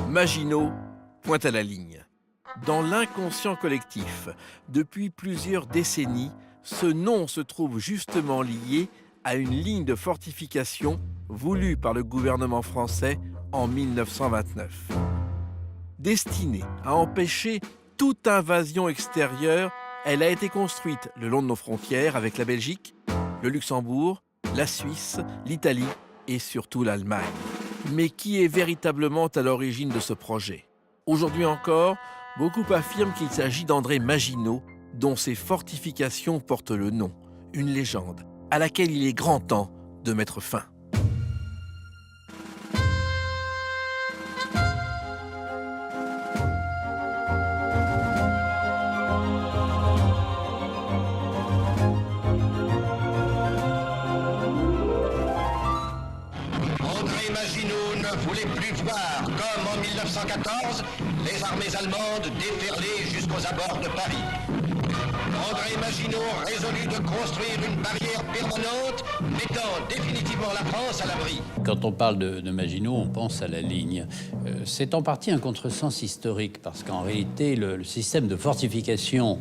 Maginot pointe à la ligne. Dans l'inconscient collectif, depuis plusieurs décennies, ce nom se trouve justement lié à une ligne de fortification voulue par le gouvernement français en 1929. Destinée à empêcher toute invasion extérieure, elle a été construite le long de nos frontières avec la Belgique, le Luxembourg, la Suisse, l'Italie et surtout l'Allemagne. Mais qui est véritablement à l'origine de ce projet? Aujourd'hui encore, beaucoup affirment qu'il s'agit d'André Maginot, dont ces fortifications portent le nom, une légende à laquelle il est grand temps de mettre fin. André Maginot ne voulait plus voir, comme en 1914, les armées allemandes déferler jusqu'aux abords de Paris. André Maginot résolut de construire une barrière permanente, mettant définitivement la France à l'abri. Quand on parle de Maginot, on pense à la ligne. C'est en partie un contresens historique, parce qu'en réalité, le système de fortification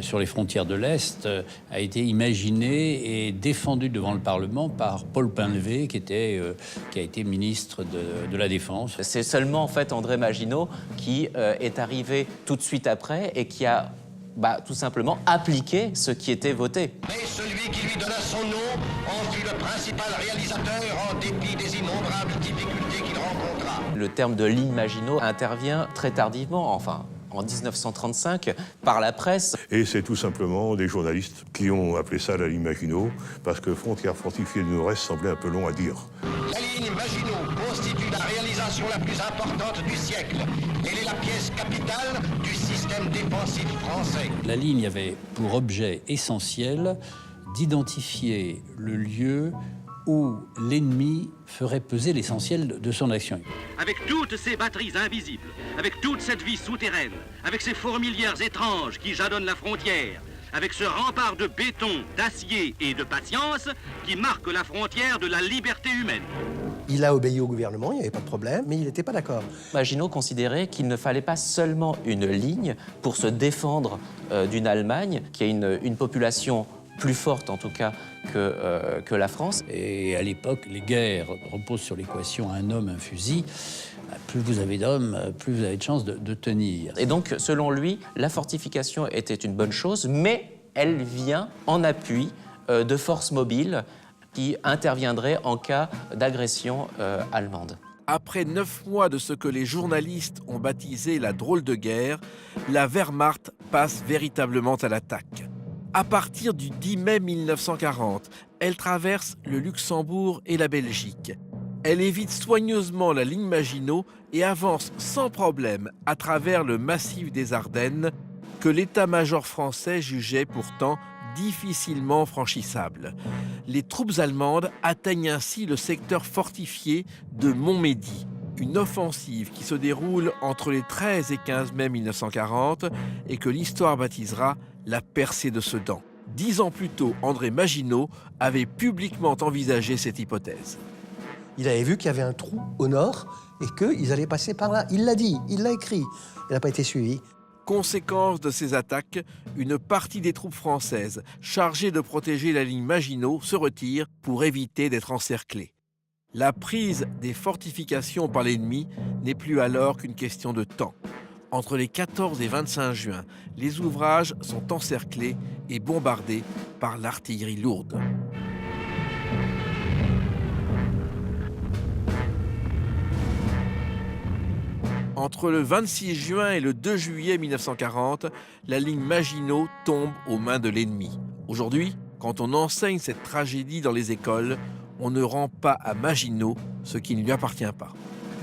sur les frontières de l'Est a été imaginé et défendu devant le Parlement par Paul Painlevé, qui a été ministre de la Défense. C'est seulement en fait André Maginot qui est arrivé tout de suite après et qui a tout simplement appliqué ce qui était voté. Mais celui qui lui donna son nom en fut le principal réalisateur en dépit des innombrables difficultés qu'il rencontra. Le terme de ligne Maginot intervient très tardivement, enfin en 1935, par la presse. Et c'est tout simplement des journalistes qui ont appelé ça la ligne Maginot, parce que frontière fortifiée du Nord-Est semblait un peu long à dire. La ligne Maginot constitue la réalisation la plus importante du siècle. Elle est la pièce capitale du système défensif français. La ligne avait pour objet essentiel d'identifier le lieu où l'ennemi ferait peser l'essentiel de son action. Avec toutes ces batteries invisibles, avec toute cette vie souterraine, avec ces fourmilières étranges qui jalonnent la frontière, avec ce rempart de béton, d'acier et de patience qui marque la frontière de la liberté humaine. Il a obéi au gouvernement, il n'y avait pas de problème, mais il n'était pas d'accord. Maginot considérait qu'il ne fallait pas seulement une ligne pour se défendre d'une Allemagne qui a une population plus forte en tout cas que la France. Et à l'époque, les guerres reposent sur l'équation un homme, un fusil. Plus vous avez d'hommes, plus vous avez de chances de tenir. Et donc, selon lui, la fortification était une bonne chose, mais elle vient en appui de forces mobiles qui interviendraient en cas d'agression allemande. Après 9 mois de ce que les journalistes ont baptisé la drôle de guerre, la Wehrmacht passe véritablement à l'attaque. À partir du 10 mai 1940, elle traverse le Luxembourg et la Belgique. Elle évite soigneusement la ligne Maginot et avance sans problème à travers le massif des Ardennes que l'état-major français jugeait pourtant difficilement franchissable. Les troupes allemandes atteignent ainsi le secteur fortifié de Montmédy, une offensive qui se déroule entre les 13 et 15 mai 1940 et que l'histoire baptisera la percée de Sedan. 10 ans plus tôt, André Maginot avait publiquement envisagé cette hypothèse. Il avait vu qu'il y avait un trou au nord et qu'ils allaient passer par là. Il l'a dit, il l'a écrit. Il n'a pas été suivi. Conséquence de ces attaques, une partie des troupes françaises chargées de protéger la ligne Maginot se retire pour éviter d'être encerclées. La prise des fortifications par l'ennemi n'est plus alors qu'une question de temps. Entre les 14 et 25 juin, les ouvrages sont encerclés et bombardés par l'artillerie lourde. Entre le 26 juin et le 2 juillet 1940, la ligne Maginot tombe aux mains de l'ennemi. Aujourd'hui, quand on enseigne cette tragédie dans les écoles, on ne rend pas à Maginot ce qui ne lui appartient pas.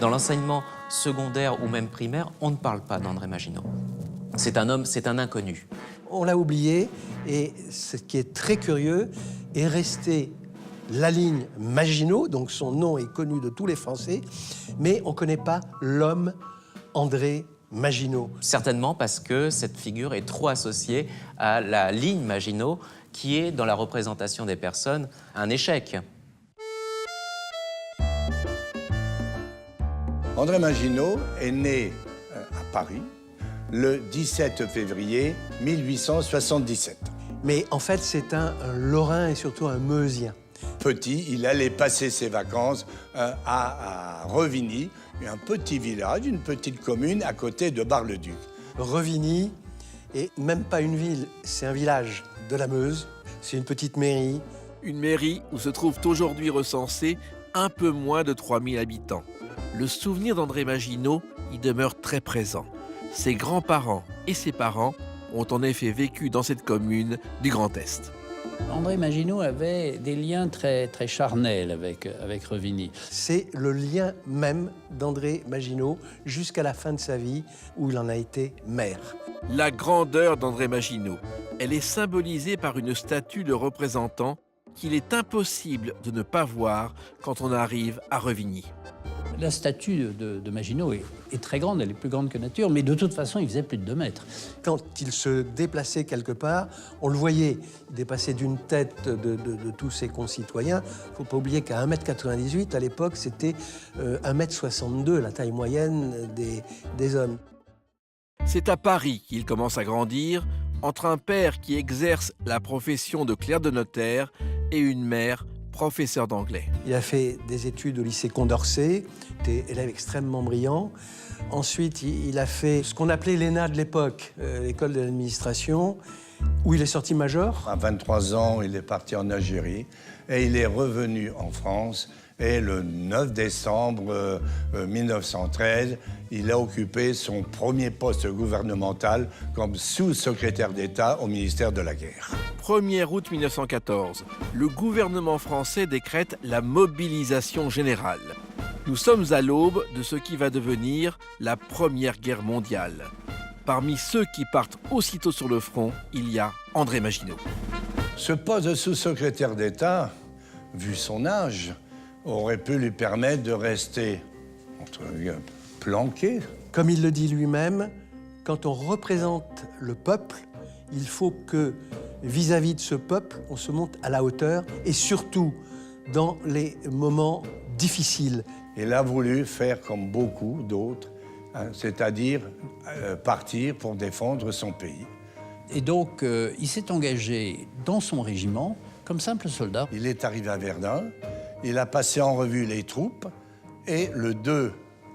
Dans l'enseignement secondaire ou même primaire, on ne parle pas d'André Maginot. C'est un homme, c'est un inconnu. On l'a oublié et ce qui est très curieux est resté la ligne Maginot, donc son nom est connu de tous les Français, mais on ne connaît pas l'homme André Maginot. Certainement parce que cette figure est trop associée à la ligne Maginot, qui est, dans la représentation des personnes, un échec. André Maginot est né à Paris le 17 février 1877. Mais en fait, c'est un Lorrain et surtout un Meusien. Petit, il allait passer ses vacances à Revigny, un petit village, une petite commune à côté de Bar-le-Duc. Revigny, et même pas une ville, c'est un village de la Meuse. C'est une petite mairie. Une mairie où se trouvent aujourd'hui recensés un peu moins de 3000 habitants. Le souvenir d'André Maginot y demeure très présent. Ses grands-parents et ses parents ont en effet vécu dans cette commune du Grand Est. André Maginot avait des liens très, très charnels avec Revigny. C'est le lien même d'André Maginot jusqu'à la fin de sa vie, où il en a été maire. La grandeur d'André Maginot, elle est symbolisée par une statue de représentant qu'il est impossible de ne pas voir quand on arrive à Revigny. La statue de Maginot est très grande, elle est plus grande que nature, mais de toute façon, il faisait plus de 2 mètres. Quand il se déplaçait quelque part, on le voyait. Il dépassait d'une tête de tous ses concitoyens. Il ne faut pas oublier qu'à 1,98 m, à l'époque, c'était 1,62 m, la taille moyenne des hommes. C'est à Paris qu'il commence à grandir, entre un père qui exerce la profession de clerc de notaire et une mère professeur d'anglais. Il a fait des études au lycée Condorcet, était élève extrêmement brillant. Ensuite, il a fait ce qu'on appelait l'ENA de l'époque, l'école de l'administration, où il est sorti major. À 23 ans, il est parti en Algérie et il est revenu en France. Et le 9 décembre 1913, il a occupé son premier poste gouvernemental comme sous-secrétaire d'État au ministère de la Guerre. 1er août 1914, le gouvernement français décrète la mobilisation générale. Nous sommes à l'aube de ce qui va devenir la Première Guerre mondiale. Parmi ceux qui partent aussitôt sur le front, il y a André Maginot. Ce poste de sous-secrétaire d'État, vu son âge, aurait pu lui permettre de rester planqué. Comme il le dit lui-même, quand on représente le peuple, il faut que, vis-à-vis de ce peuple, on se monte à la hauteur, et surtout dans les moments difficiles. Il a voulu faire comme beaucoup d'autres, c'est-à-dire partir pour défendre son pays. Et donc, il s'est engagé dans son régiment comme simple soldat. Il est arrivé à Verdun, il a passé en revue les troupes, et le 2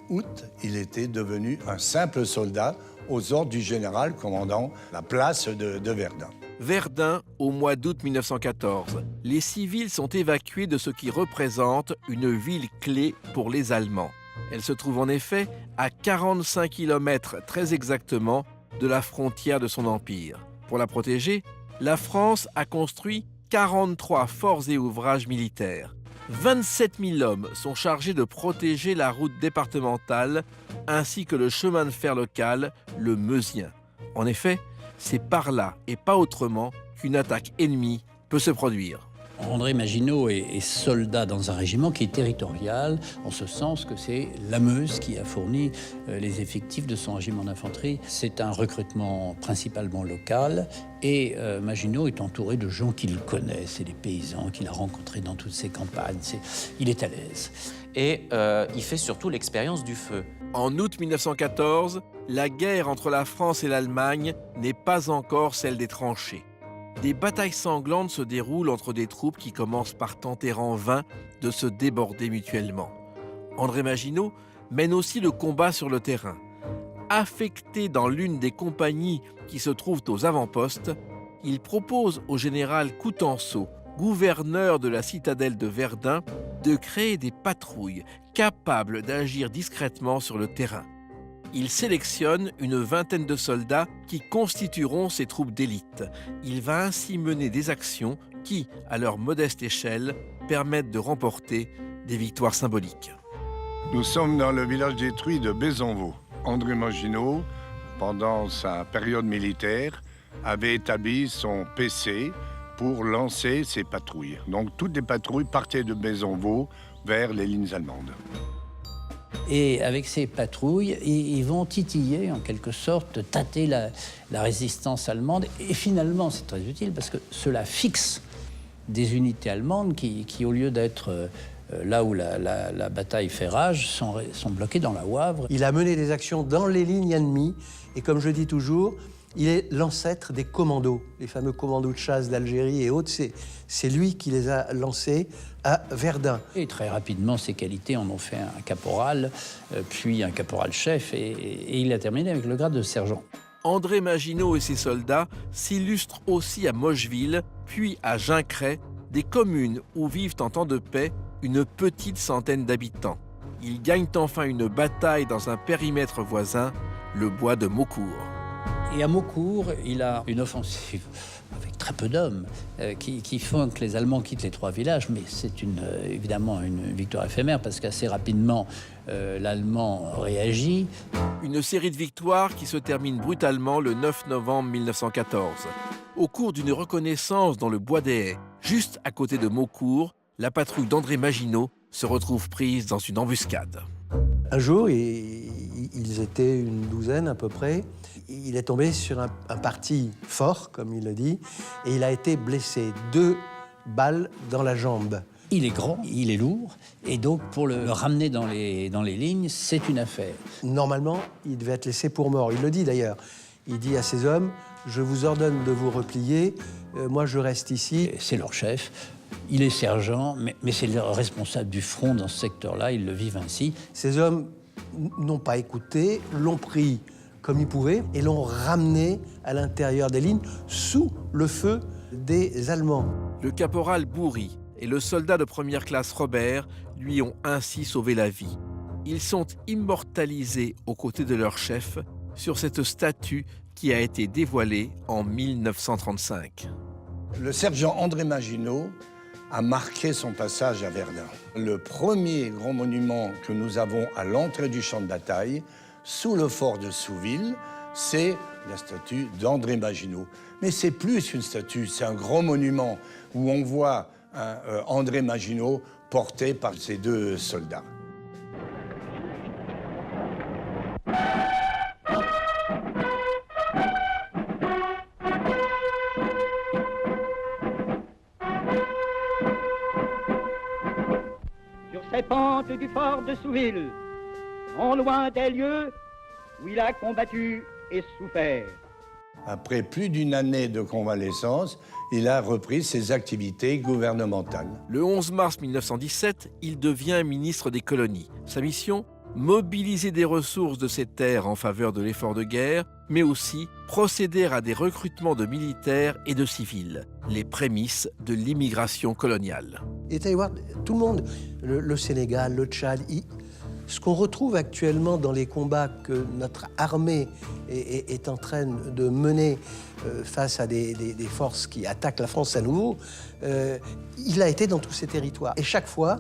août, il était devenu un simple soldat aux ordres du général commandant la place de Verdun. Verdun, au mois d'août 1914. Les civils sont évacués de ce qui représente une ville clé pour les Allemands. Elle se trouve en effet à 45 km très exactement de la frontière de son empire. Pour la protéger, la France a construit 43 forts et ouvrages militaires. 27 000 hommes sont chargés de protéger la route départementale ainsi que le chemin de fer local, le Meusien. En effet, c'est par là et pas autrement qu'une attaque ennemie peut se produire. André Maginot est soldat dans un régiment qui est territorial, en ce sens que c'est la Meuse qui a fourni les effectifs de son régiment d'infanterie. C'est un recrutement principalement local et Maginot est entouré de gens qu'il connaît. C'est des paysans qu'il a rencontrés dans toutes ses campagnes. Il est à l'aise. Et il fait surtout l'expérience du feu. En août 1914, la guerre entre la France et l'Allemagne n'est pas encore celle des tranchées. Des batailles sanglantes se déroulent entre des troupes qui commencent par tenter en vain de se déborder mutuellement. André Maginot mène aussi le combat sur le terrain. Affecté dans l'une des compagnies qui se trouvent aux avant-postes, il propose au général Coutanceau, gouverneur de la citadelle de Verdun, de créer des patrouilles capables d'agir discrètement sur le terrain. Il sélectionne une vingtaine de soldats qui constitueront ses troupes d'élite. Il va ainsi mener des actions qui, à leur modeste échelle, permettent de remporter des victoires symboliques. Nous sommes dans le village détruit de Bézonvaux. André Maginot, pendant sa période militaire, avait établi son PC pour lancer ses patrouilles. Donc toutes les patrouilles partaient de Bézonvaux vers les lignes allemandes. Et avec ces patrouilles, ils vont titiller, en quelque sorte, tâter la résistance allemande. Et finalement, c'est très utile parce que cela fixe des unités allemandes qui au lieu d'être là où la bataille fait rage, sont bloqués dans la Wavre. Il a mené des actions dans les lignes ennemies. Et comme je dis toujours, il est l'ancêtre des commandos, les fameux commandos de chasse d'Algérie et autres. C'est lui qui les a lancés à Verdun. Et très rapidement, ses qualités en ont fait un caporal, puis un caporal-chef, et il a terminé avec le grade de sergent. André Maginot et ses soldats s'illustrent aussi à Mocheville, puis à Gincray, des communes où vivent en temps de paix une petite centaine d'habitants. Ils gagnent enfin une bataille dans un périmètre voisin, le bois de Maucourt. Et à Maucourt, il a une offensive avec très peu d'hommes qui font que les Allemands quittent les 3 villages, mais c'est évidemment une victoire éphémère parce qu'assez rapidement, l'Allemand réagit. Une série de victoires qui se termine brutalement le 9 novembre 1914. Au cours d'une reconnaissance dans le bois des Haies, juste à côté de Maucourt, la patrouille d'André Maginot se retrouve prise dans une embuscade. Un jour, ils étaient une douzaine à peu près. Il est tombé sur un parti fort, comme il le dit, et il a été blessé. 2 balles dans la jambe. Il est grand, il est lourd, et donc pour le ramener dans les lignes, c'est une affaire. Normalement, il devait être laissé pour mort. Il le dit d'ailleurs. Il dit à ses hommes, je vous ordonne de vous replier, moi je reste ici. C'est leur chef. Il est sergent, mais c'est le responsable du front dans ce secteur-là, ils le vivent ainsi. Ces hommes n'ont pas écouté, l'ont pris comme ils pouvaient et l'ont ramené à l'intérieur des lignes sous le feu des Allemands. Le caporal Bourri et le soldat de première classe Robert lui ont ainsi sauvé la vie. Ils sont immortalisés aux côtés de leur chef sur cette statue qui a été dévoilée en 1935. Le sergent André Maginot a marqué son passage à Verdun. Le premier grand monument que nous avons à l'entrée du champ de bataille, sous le fort de Souville, c'est la statue d'André Maginot. Mais c'est plus une statue, c'est un grand monument où on voit André Maginot porté par ses 2 soldats. Les pentes du fort de Souville, non loin des lieux où il a combattu et souffert. Après plus d'une année de convalescence, il a repris ses activités gouvernementales. Le 11 mars 1917, il devient ministre des colonies. Sa mission ? Mobiliser des ressources de ces terres en faveur de l'effort de guerre, mais aussi procéder à des recrutements de militaires et de civils, les prémices de l'immigration coloniale. Et allez voir, tout le monde, le Sénégal, le Tchad, ce qu'on retrouve actuellement dans les combats que notre armée est en train de mener face à des forces qui attaquent la France à nouveau, il a été dans tous ces territoires. Et chaque fois,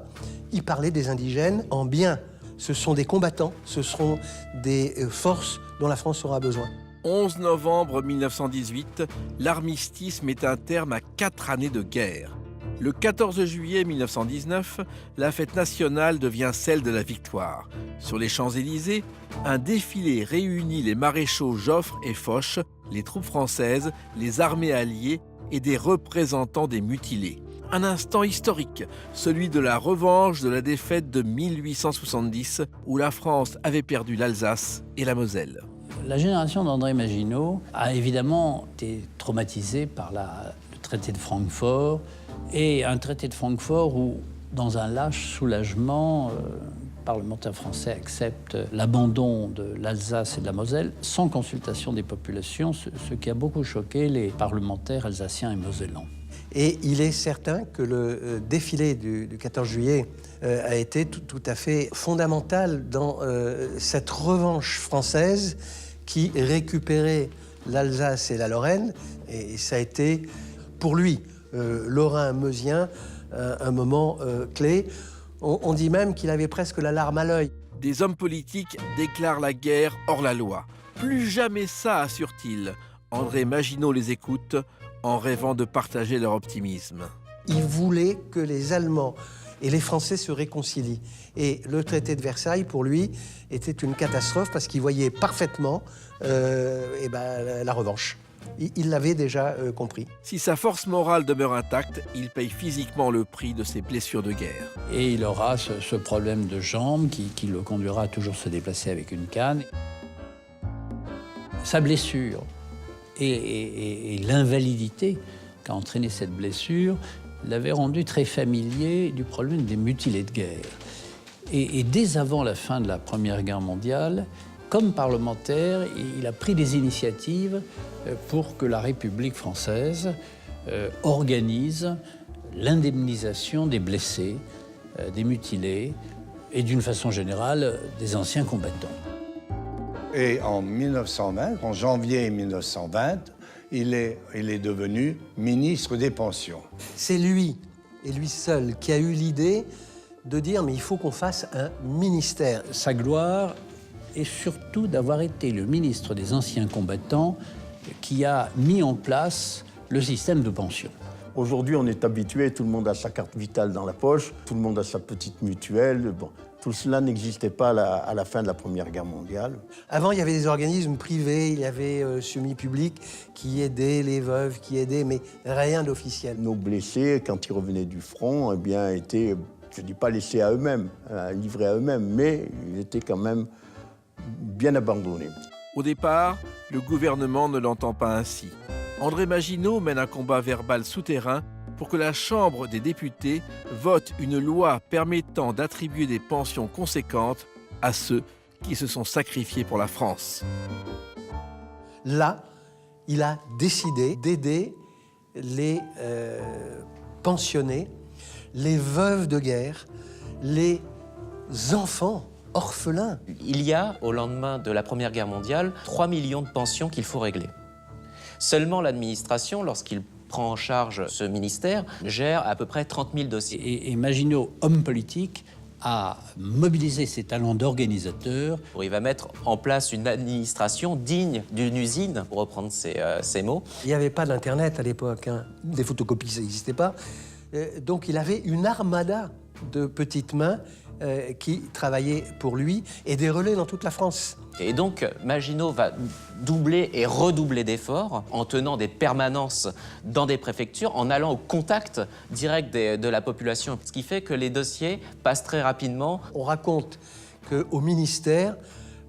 il parlait des indigènes en bien. Ce sont des combattants, ce seront des forces dont la France aura besoin. 11 novembre 1918, l'armistice met un terme à 4 années de guerre. Le 14 juillet 1919, la fête nationale devient celle de la victoire. Sur les Champs-Élysées, un défilé réunit les maréchaux Joffre et Foch, les troupes françaises, les armées alliées et des représentants des mutilés. Un instant historique, celui de la revanche de la défaite de 1870, où la France avait perdu l'Alsace et la Moselle. La génération d'André Maginot a évidemment été traumatisée par le traité de Francfort, et un traité de Francfort où, dans un lâche soulagement, le parlementaire français accepte l'abandon de l'Alsace et de la Moselle sans consultation des populations, ce qui a beaucoup choqué les parlementaires alsaciens et mosellans. Et il est certain que le défilé du 14 juillet a été tout à fait fondamental dans cette revanche française qui récupérait l'Alsace et la Lorraine. Et ça a été, pour lui, lorrain-meusien, un moment clé. On dit même qu'il avait presque la larme à l'œil. Des hommes politiques déclarent la guerre hors la loi. Plus jamais ça, assure-t-il. André Maginot les écoute en rêvant de partager leur optimisme. Il voulait que les Allemands et les Français se réconcilient. Et le traité de Versailles, pour lui, était une catastrophe parce qu'il voyait parfaitement la revanche. Il l'avait déjà compris. Si sa force morale demeure intacte, il paye physiquement le prix de ses blessures de guerre. Et il aura ce problème de jambe qui le conduira à toujours se déplacer avec une canne. Sa blessure et l'invalidité qu'a entraîné cette blessure l'avaient rendu très familier du problème des mutilés de guerre. Et dès avant la fin de la Première Guerre mondiale, comme parlementaire, il a pris des initiatives pour que la République française organise l'indemnisation des blessés, des mutilés et d'une façon générale des anciens combattants. Et en 1920, en janvier 1920, il est devenu ministre des Pensions. C'est lui, et lui seul, qui a eu l'idée de dire mais il faut qu'on fasse un ministère. Sa gloire est surtout d'avoir été le ministre des anciens combattants qui a mis en place le système de pension. Aujourd'hui, on est habitué, tout le monde a sa carte vitale dans la poche, tout le monde a sa petite mutuelle. Bon, tout cela n'existait pas à la fin de la Première Guerre mondiale. Avant, il y avait des organismes privés, il y avait semi-publics qui aidaient les veuves, qui aidaient, mais rien d'officiel. Nos blessés, quand ils revenaient du front, eh bien, étaient, je ne dis pas laissés à eux-mêmes, livrés à eux-mêmes, mais ils étaient quand même bien abandonnés. Au départ, le gouvernement ne l'entend pas ainsi. André Maginot mène un combat verbal souterrain pour que la Chambre des députés vote une loi permettant d'attribuer des pensions conséquentes à ceux qui se sont sacrifiés pour la France. Là, il a décidé d'aider les pensionnés, les veuves de guerre, les enfants orphelins. Il y a, au lendemain de la Première Guerre mondiale, 3 millions de pensions qu'il faut régler. Seulement l'administration, lorsqu'il prend en charge ce ministère, gère à peu près 30 000 dossiers. Et Maginot, homme politique, a mobilisé ses talents d'organisateur. Il va mettre en place une administration digne d'une usine, pour reprendre ses mots. Il n'y avait pas d'Internet à l'époque, hein. Des photocopies, ça n'existait pas. Donc il avait une armada de petites mains qui travaillaient pour lui et des relais dans toute la France. Et donc, Maginot va doubler et redoubler d'efforts en tenant des permanences dans des préfectures, en allant au contact direct de la population, ce qui fait que les dossiers passent très rapidement. On raconte qu'au ministère,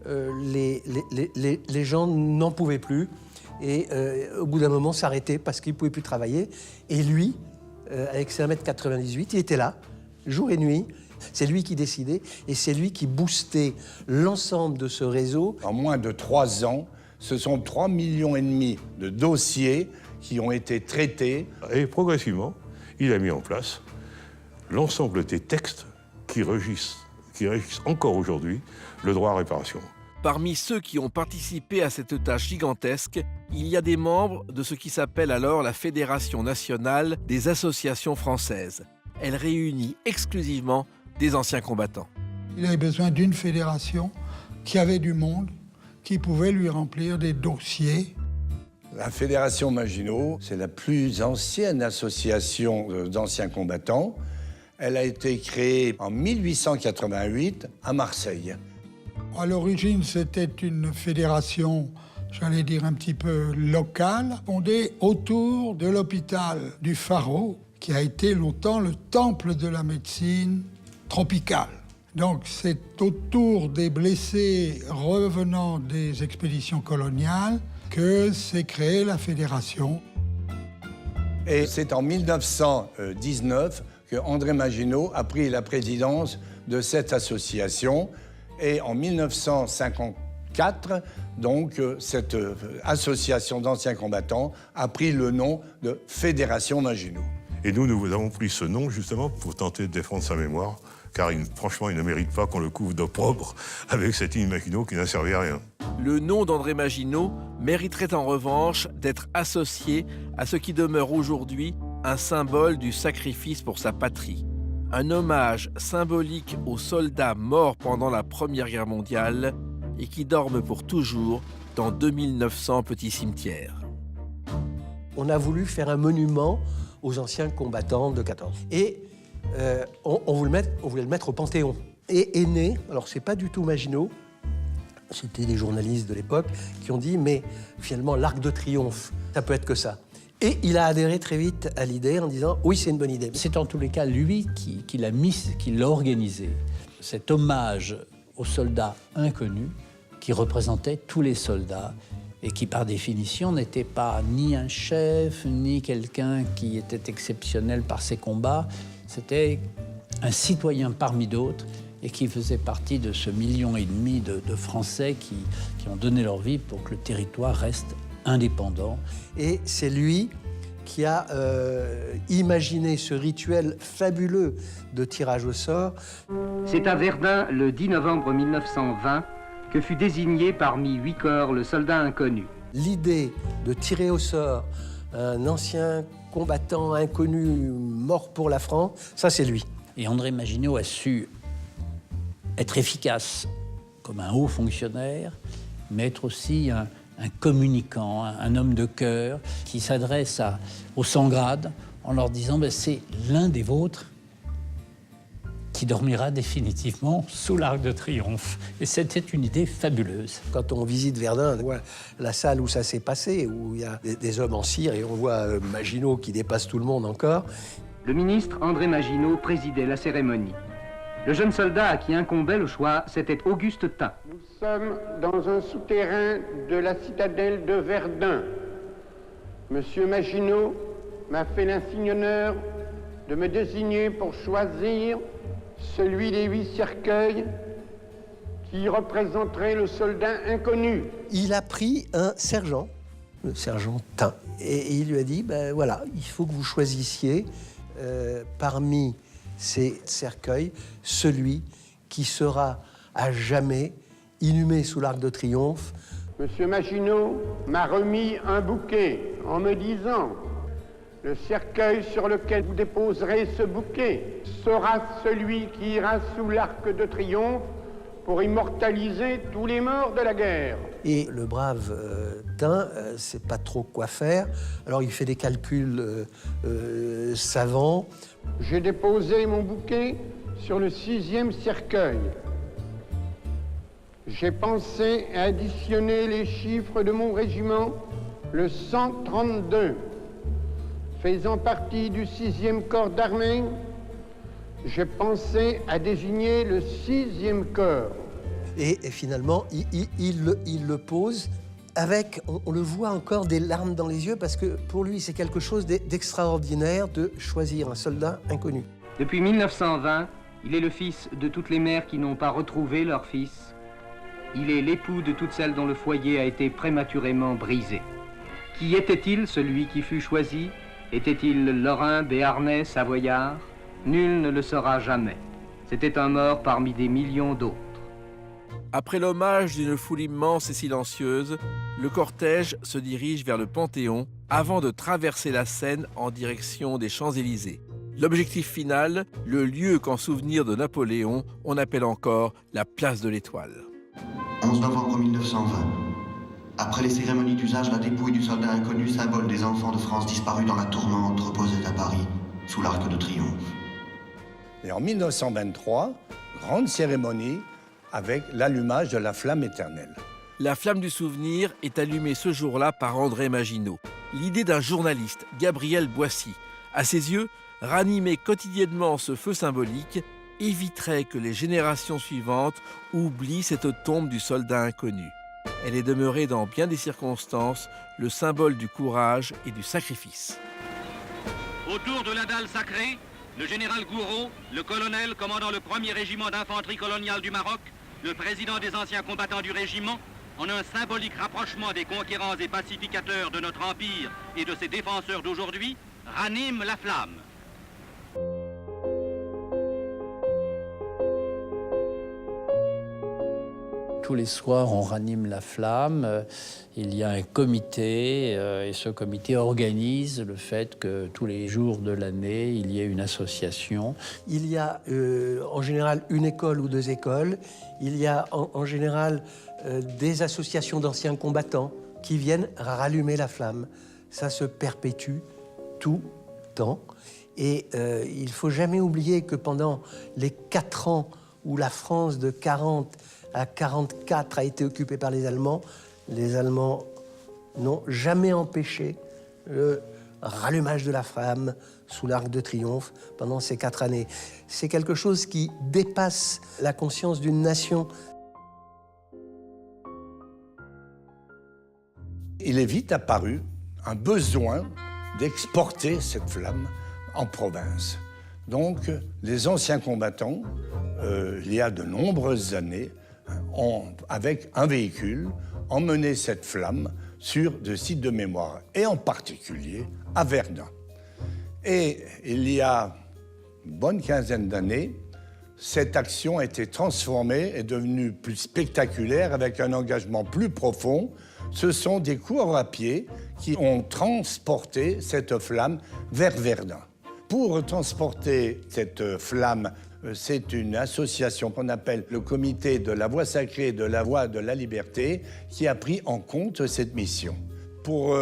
les gens n'en pouvaient plus et au bout d'un moment s'arrêtaient parce qu'ils ne pouvaient plus travailler. Et lui, avec ses 1,98 m, il était là, jour et nuit. C'est lui qui décidait et c'est lui qui boostait l'ensemble de ce réseau. En moins de 3 ans, ce sont 3,5 millions de dossiers qui ont été traités. Et progressivement, il a mis en place l'ensemble des textes qui régissent encore aujourd'hui le droit à réparation. Parmi ceux qui ont participé à cette tâche gigantesque, il y a des membres de ce qui s'appelle alors la Fédération nationale des associations françaises. Elle réunit exclusivement des anciens combattants. Il avait besoin d'une fédération qui avait du monde, qui pouvait lui remplir des dossiers. La Fédération Maginot, c'est la plus ancienne association d'anciens combattants. Elle a été créée en 1888 à Marseille. À l'origine, c'était une fédération, j'allais dire un petit peu locale, fondée autour de l'hôpital du Pharaon, qui a été longtemps le temple de la médecine tropicale. Donc c'est autour des blessés revenant des expéditions coloniales que s'est créée la fédération. Et c'est en 1919 que André Maginot a pris la présidence de cette association. Et en 1954, donc, cette association d'anciens combattants a pris le nom de Fédération Maginot. Et nous avons pris ce nom justement pour tenter de défendre sa mémoire, car franchement, il ne mérite pas qu'on le couvre d'opprobre avec cette ligne Maginot qui n'a servi à rien. Le nom d'André Maginot mériterait en revanche d'être associé à ce qui demeure aujourd'hui un symbole du sacrifice pour sa patrie. Un hommage symbolique aux soldats morts pendant la Première Guerre mondiale et qui dorment pour toujours dans 2900 petits cimetières. On a voulu faire un monument aux anciens combattants de 14. Et on voulait le mettre au Panthéon. Et est né, alors c'est pas du tout Maginot, C'était des journalistes de l'époque qui ont dit, mais finalement, l'Arc de Triomphe, ça peut être que ça. Et il a adhéré très vite à l'idée en disant, oui, c'est une bonne idée. C'est en tous les cas lui qui l'a organisé. Cet hommage aux soldats inconnus qui représentait tous les soldats et qui, par définition, n'était pas ni un chef, ni quelqu'un qui était exceptionnel par ses combats. C'était un citoyen parmi d'autres et qui faisait partie de ce 1,5 million de Français qui ont donné leur vie pour que le territoire reste indépendant. Et c'est lui qui a imaginé ce rituel fabuleux de tirage au sort. C'est à Verdun, le 10 novembre 1920, que fut désigné parmi 8 corps le soldat inconnu. L'idée de tirer au sort un ancien combattant inconnu mort pour la France, ça c'est lui. Et André Maginot a su être efficace comme un haut fonctionnaire, mais être aussi un communicant, un homme de cœur qui s'adresse aux sans-grades en leur disant c'est l'un des vôtres qui dormira définitivement sous l'Arc de Triomphe. Et c'était une idée fabuleuse. Quand on visite Verdun, on voit la salle où ça s'est passé, où il y a des hommes en cire, et on voit Maginot qui dépasse tout le monde encore. Le ministre André Maginot présidait la cérémonie. Le jeune soldat à qui incombait le choix, c'était Auguste Tin. Nous sommes dans un souterrain de la citadelle de Verdun. Monsieur Maginot m'a fait l'insigne honneur de me désigner pour choisir celui des 8 cercueils qui représenterait le soldat inconnu. Il a pris un sergent, le sergent Tin, et il lui a dit, voilà, il faut que vous choisissiez parmi ces cercueils celui qui sera à jamais inhumé sous l'Arc de Triomphe. Monsieur Maginot m'a remis un bouquet en me disant: le cercueil sur lequel vous déposerez ce bouquet sera celui qui ira sous l'Arc de Triomphe pour immortaliser tous les morts de la guerre. Et le brave Tin sait pas trop quoi faire, alors il fait des calculs savants. J'ai déposé mon bouquet sur le 6e cercueil. J'ai pensé à additionner les chiffres de mon régiment, le 132. Faisant partie du 6e corps d'armée, j'ai pensé à désigner le 6e corps. Et finalement, il le pose avec, on le voit encore, des larmes dans les yeux, parce que pour lui, c'est quelque chose d'extraordinaire de choisir un soldat inconnu. Depuis 1920, il est le fils de toutes les mères qui n'ont pas retrouvé leur fils. Il est l'époux de toutes celles dont le foyer a été prématurément brisé. Qui était-il, celui qui fut choisi? Était-il lorrain, béarnais, savoyard? Nul ne le saura jamais. C'était un mort parmi des millions d'autres. Après l'hommage d'une foule immense et silencieuse, le cortège se dirige vers le Panthéon avant de traverser la Seine en direction des Champs-Élysées. L'objectif final, le lieu qu'en souvenir de Napoléon, on appelle encore la place de l'Étoile. 11 novembre 1920. Après les cérémonies d'usage, la dépouille du soldat inconnu, symbole des enfants de France disparus dans la tourmente, reposait à Paris, sous l'Arc de Triomphe. Et en 1923, grande cérémonie avec l'allumage de la flamme éternelle. La flamme du souvenir est allumée ce jour-là par André Maginot. L'idée d'un journaliste, Gabriel Boissy. À ses yeux, ranimer quotidiennement ce feu symbolique éviterait que les générations suivantes oublient cette tombe du soldat inconnu. Elle est demeurée dans bien des circonstances le symbole du courage et du sacrifice. Autour de la dalle sacrée, le général Gouraud, le colonel commandant le 1er régiment d'infanterie coloniale du Maroc, le président des anciens combattants du régiment, en un symbolique rapprochement des conquérants et pacificateurs de notre empire et de ses défenseurs d'aujourd'hui, raniment la flamme. Tous les soirs, on ranime la flamme. Il y a un comité et ce comité organise le fait que tous les jours de l'année, il y ait une association. Il y a en général une école ou 2 écoles. Il y a en général des associations d'anciens combattants qui viennent rallumer la flamme. Ça se perpétue tout le temps. Et il ne faut jamais oublier que pendant les 4 ans où la France de 40 à 1944 a été occupée par les Allemands. Les Allemands n'ont jamais empêché le rallumage de la flamme sous l'Arc de Triomphe pendant ces 4 années. C'est quelque chose qui dépasse la conscience d'une nation. Il est vite apparu un besoin d'exporter cette flamme en province. Donc, les anciens combattants, il y a de nombreuses années, ont, avec un véhicule, emmené cette flamme sur des sites de mémoire, et en particulier à Verdun. Et il y a une bonne quinzaine d'années, cette action a été transformée et devenue plus spectaculaire avec un engagement plus profond. Ce sont des coureurs à pied qui ont transporté cette flamme vers Verdun. Pour transporter cette flamme, c'est une association qu'on appelle le Comité de la Voie sacrée et de la Voie de la liberté qui a pris en compte cette mission. Pour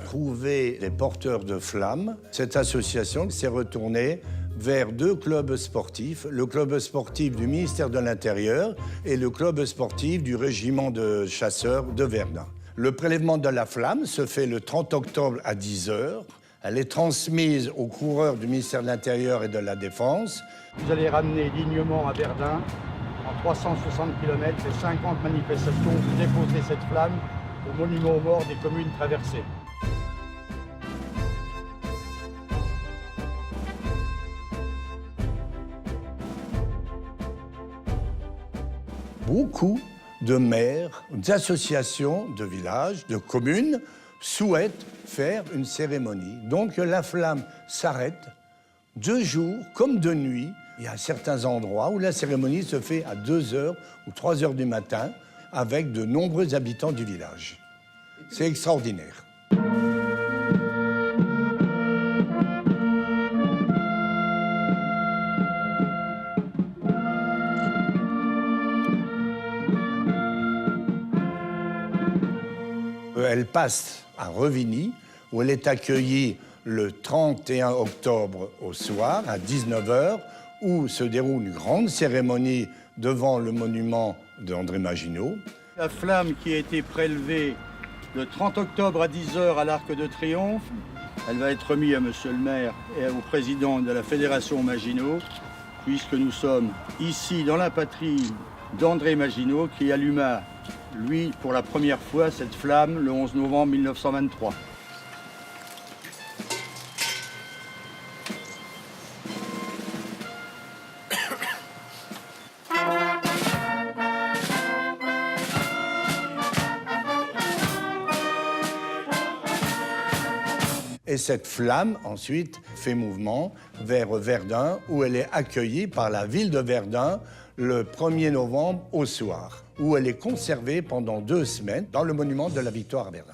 trouver les porteurs de flammes, cette association s'est retournée vers 2 clubs sportifs, le club sportif du ministère de l'Intérieur et le club sportif du régiment de chasseurs de Verdun. Le prélèvement de la flamme se fait le 30 octobre à 10h. Elle est transmise aux coureurs du ministère de l'Intérieur et de la Défense. Vous allez ramener dignement à Verdun, en 360 km et 50 manifestations, vous déposez cette flamme au monument aux morts des communes traversées. Beaucoup de maires, d'associations de villages, de communes souhaitent faire une cérémonie. Donc la flamme s'arrête de jour comme de nuit. Il y a certains endroits où la cérémonie se fait à 2h ou 3h du matin avec de nombreux habitants du village. C'est extraordinaire. Elle passe à Revigny, où elle est accueillie le 31 octobre au soir, à 19h, où se déroule une grande cérémonie devant le monument d'André Maginot. La flamme qui a été prélevée le 30 octobre à 10h à l'Arc de Triomphe, elle va être remise à monsieur le maire et au président de la Fédération Maginot, puisque nous sommes ici dans la patrie d'André Maginot, qui alluma, lui, pour la première fois, cette flamme le 11 novembre 1923. Et cette flamme, ensuite, fait mouvement vers Verdun, où elle est accueillie par la ville de Verdun le 1er novembre au soir, où elle est conservée pendant 2 semaines dans le monument de la Victoire à Verdun.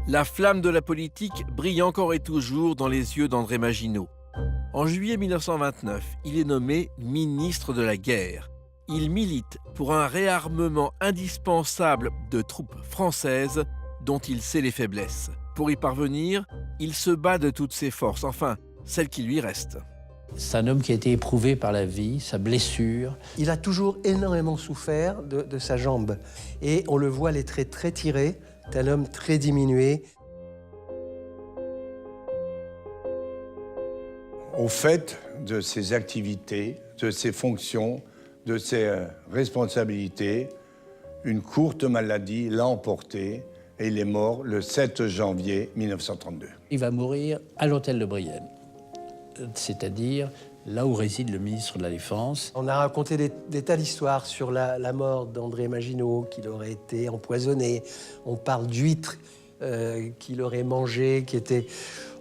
La flamme de la politique brille encore et toujours dans les yeux d'André Maginot. En juillet 1929, il est nommé ministre de la Guerre. Il milite pour un réarmement indispensable de troupes françaises dont il sait les faiblesses. Pour y parvenir, il se bat de toutes ses forces, enfin, celles qui lui restent. C'est un homme qui a été éprouvé par la vie, sa blessure. Il a toujours énormément souffert de sa jambe. Et on le voit, les traits très tirés. C'est un homme très diminué. Au fait de ses activités, de ses fonctions, de ses responsabilités, une courte maladie l'a emporté et il est mort le 7 janvier 1932. Il va mourir à l'hôtel de Brienne, c'est-à-dire là où réside le ministre de la Défense. On a raconté des tas d'histoires sur la mort d'André Maginot, qu'il aurait été empoisonné. On parle d'huîtres qu'il aurait mangé, qui étaient...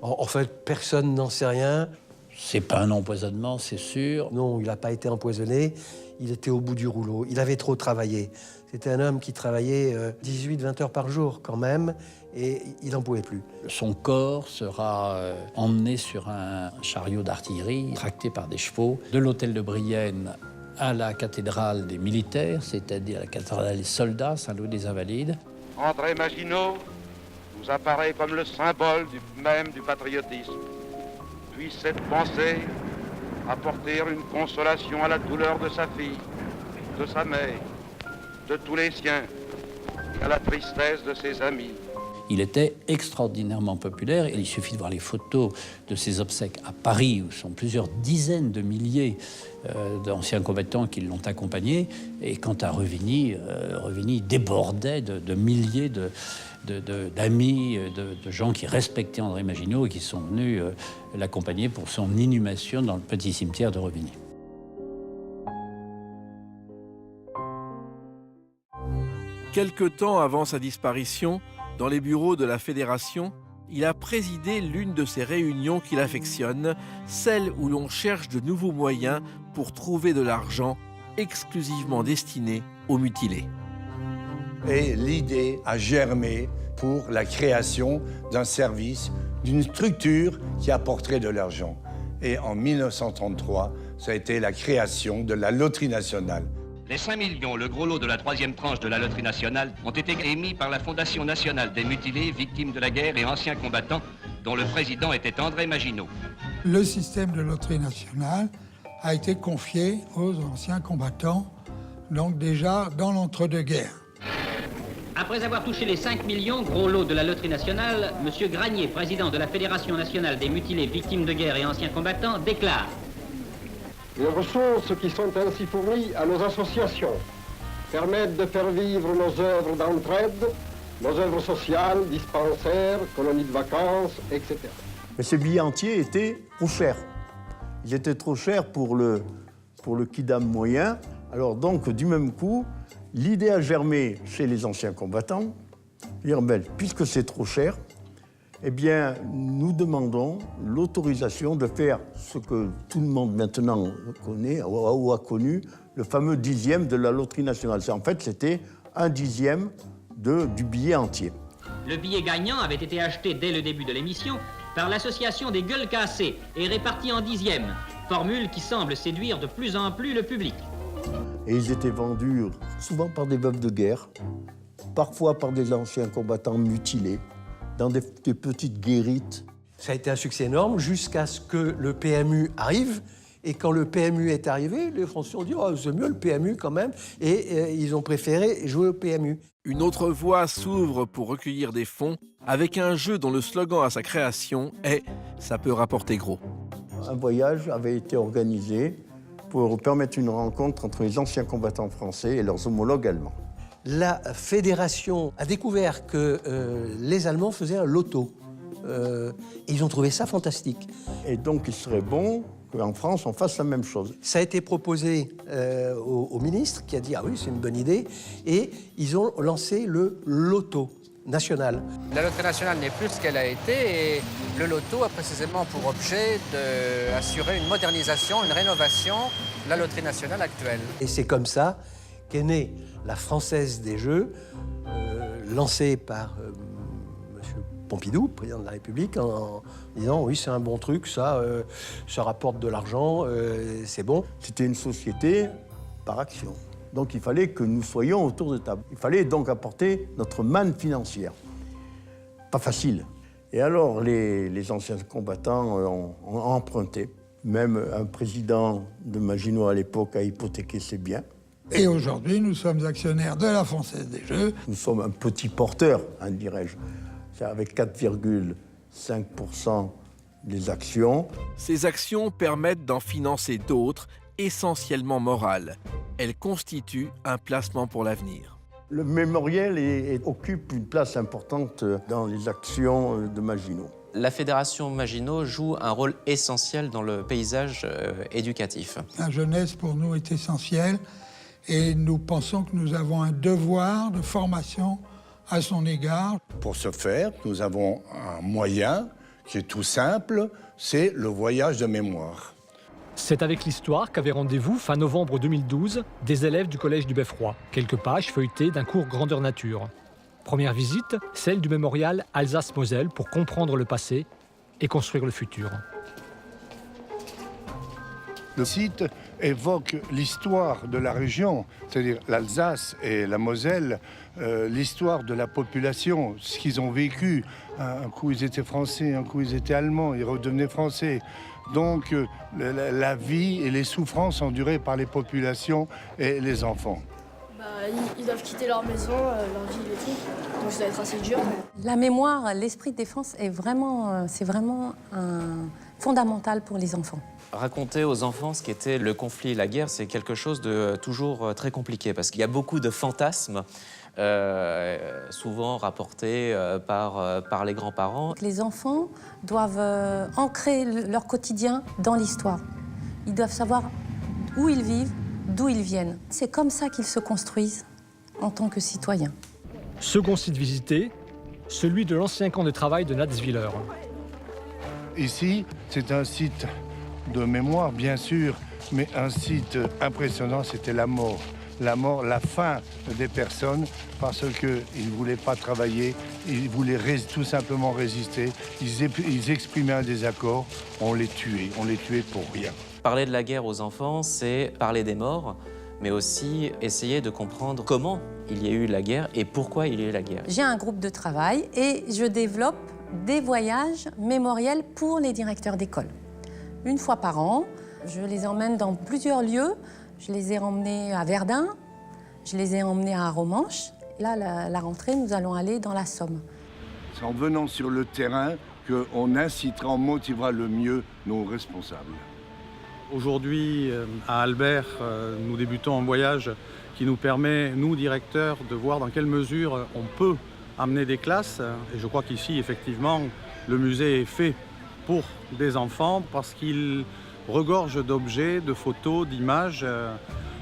En fait, personne n'en sait rien. C'est pas un empoisonnement, c'est sûr. Non, il n'a pas été empoisonné. Il était au bout du rouleau. Il avait trop travaillé. C'était un homme qui travaillait 18-20 heures par jour quand même, et il n'en pouvait plus. Son corps sera emmené sur un chariot d'artillerie, tracté par des chevaux, de l'hôtel de Brienne à la cathédrale des militaires, c'est-à-dire la cathédrale des soldats, Saint-Louis des Invalides. André Maginot, nous apparaît comme le symbole même du patriotisme. Puisse cette pensée apporter une consolation à la douleur de sa fille, de sa mère, de tous les siens, et à la tristesse de ses amis. Il était extraordinairement populaire et il suffit de voir les photos de ses obsèques à Paris, où sont plusieurs dizaines de milliers d'anciens combattants qui l'ont accompagné. Et quant à Revigny, Revigny débordait de milliers d'amis, de gens qui respectaient André Maginot et qui sont venus l'accompagner pour son inhumation dans le petit cimetière de Revigny. Quelque temps avant sa disparition, dans les bureaux de la Fédération, il a présidé l'une de ces réunions qu'il affectionne, celle où l'on cherche de nouveaux moyens pour trouver de l'argent exclusivement destiné aux mutilés. Et l'idée a germé pour la création d'un service, d'une structure qui apporterait de l'argent. Et en 1933, ça a été la création de la Loterie nationale. Les 5 millions, le gros lot de la 3e tranche de la Loterie nationale, ont été émis par la Fondation nationale des mutilés, victimes de la guerre et anciens combattants, dont le président était André Maginot. Le système de loterie nationale a été confié aux anciens combattants, donc déjà dans l'entre-deux-guerres. Après avoir touché les 5 millions, gros lot de la Loterie nationale, M. Granier, président de la Fédération nationale des mutilés, victimes de guerre et anciens combattants, déclare: Les ressources qui sont ainsi fournies à nos associations permettent de faire vivre nos œuvres d'entraide, nos œuvres sociales, dispensaires, colonies de vacances, etc. Mais ces billets entiers étaient trop chers. Ils étaient trop chers pour le kidam moyen. Alors donc, du même coup, l'idée a germé chez les anciens combattants. Puisque c'est trop cher, eh bien, nous demandons l'autorisation de faire ce que tout le monde maintenant connaît ou a connu, le fameux 10e de la Loterie nationale. En fait, c'était un 10e du billet entier. Le billet gagnant avait été acheté dès le début de l'émission par l'association des gueules cassées et réparti en 10e, formule qui semble séduire de plus en plus le public. Et ils étaient vendus souvent par des veuves de guerre, parfois par des anciens combattants mutilés, dans des petites guérites. Ça a été un succès énorme jusqu'à ce que le PMU arrive. Et quand le PMU est arrivé, les Français ont dit « Oh, c'est mieux le PMU quand même ». Et ils ont préféré jouer au PMU. Une autre voie s'ouvre pour recueillir des fonds avec un jeu dont le slogan à sa création est « Ça peut rapporter gros ». Un voyage avait été organisé pour permettre une rencontre entre les anciens combattants français et leurs homologues allemands. La fédération a découvert que les Allemands faisaient un loto. Et ils ont trouvé ça fantastique. Et donc, il serait bon qu'en France, on fasse la même chose. Ça a été proposé au ministre qui a dit « Ah oui, c'est une bonne idée ». Et ils ont lancé le loto national. La loterie nationale n'est plus ce qu'elle a été et le loto a précisément pour objet d'assurer une modernisation, une rénovation de la loterie nationale actuelle. Et c'est comme ça qu'est née la Française des Jeux, lancée par M. Pompidou, président de la République, en disant « Oui, c'est un bon truc, ça rapporte de l'argent, c'est bon ». C'était une société par action. Donc il fallait que nous soyons autour de table. Il fallait donc apporter notre manne financière. Pas facile. Et alors les anciens combattants ont emprunté. Même un président de Maginot à l'époque a hypothéqué ses biens. Et aujourd'hui, nous sommes actionnaires de la Française des Jeux. Nous sommes un petit porteur, dirais-je. C'est avec 4,5% des actions. Ces actions permettent d'en financer d'autres, essentiellement morales. Elles constituent un placement pour l'avenir. Le mémorial occupe une place importante dans les actions de Maginot. La Fédération Maginot joue un rôle essentiel dans le paysage éducatif. La jeunesse, pour nous, est essentielle. Et nous pensons que nous avons un devoir de formation à son égard. Pour ce faire, nous avons un moyen qui est tout simple, c'est le voyage de mémoire. C'est avec l'histoire qu'avaient rendez-vous, fin novembre 2012, des élèves du collège du Beffroi. Quelques pages feuilletées d'un cours grandeur nature. Première visite, celle du mémorial Alsace-Moselle pour comprendre le passé et construire le futur. Le site évoque l'histoire de la région, c'est-à-dire l'Alsace et la Moselle, l'histoire de la population, ce qu'ils ont vécu. Un coup ils étaient français, un coup ils étaient allemands, ils redevenaient français. Donc la vie et les souffrances endurées par les populations et les enfants. Ils doivent quitter leur maison, leur ville et tout, donc ça va être assez dur. La mémoire, l'esprit de défense c'est vraiment fondamental pour les enfants. Raconter aux enfants ce qu'était le conflit et la guerre, c'est quelque chose de toujours très compliqué parce qu'il y a beaucoup de fantasmes, souvent rapportés par les grands-parents. Les enfants doivent ancrer leur quotidien dans l'histoire. Ils doivent savoir où ils vivent, d'où ils viennent. C'est comme ça qu'ils se construisent en tant que citoyens. Second site visité, celui de l'ancien camp de travail de Natzwiller. Ici, c'est un site de mémoire, bien sûr, mais un site impressionnant, c'était la mort. La mort, la faim des personnes, parce qu'ils ne voulaient pas travailler, ils voulaient tout simplement résister. Ils exprimaient un désaccord, on les tuait pour rien. Parler de la guerre aux enfants, c'est parler des morts, mais aussi essayer de comprendre comment il y a eu la guerre et pourquoi il y a eu la guerre. J'ai un groupe de travail et je développe des voyages mémoriels pour les directeurs d'école. Une fois par an, je les emmène dans plusieurs lieux. Je les ai emmenés à Verdun, je les ai emmenés à Romanche. Là, la rentrée, nous allons aller dans la Somme. C'est en venant sur le terrain qu'on incitera, on motivera le mieux nos responsables. Aujourd'hui, à Albert, nous débutons un voyage qui nous permet, nous, directeurs, de voir dans quelle mesure on peut amener des classes. Et je crois qu'ici, effectivement, le musée est fait pour des enfants parce qu'il regorge d'objets, de photos, d'images,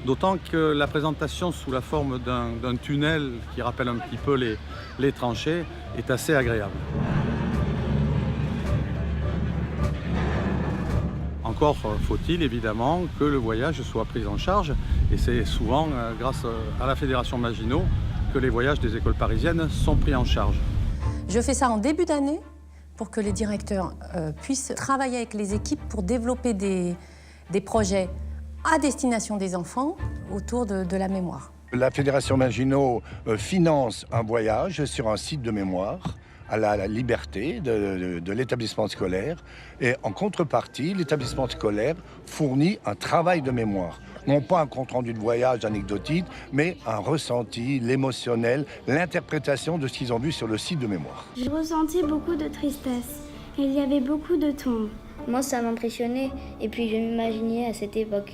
d'autant que la présentation sous la forme d'un tunnel qui rappelle un petit peu les tranchées est assez agréable. Encore faut-il évidemment que le voyage soit pris en charge et c'est souvent grâce à la Fédération Maginot que les voyages des écoles parisiennes sont pris en charge. Je fais ça en début d'année pour que les directeurs puissent travailler avec les équipes pour développer des projets à destination des enfants autour de la mémoire. La Fédération Maginot finance un voyage sur un site de mémoire à la liberté de l'établissement scolaire. Et en contrepartie, l'établissement scolaire fournit un travail de mémoire. Non pas un compte-rendu de voyage anecdotique, mais un ressenti, l'émotionnel, l'interprétation de ce qu'ils ont vu sur le site de mémoire. J'ai ressenti beaucoup de tristesse. Il y avait beaucoup de tombes. Moi, ça m'impressionnait. Et puis, je m'imaginais à cette époque.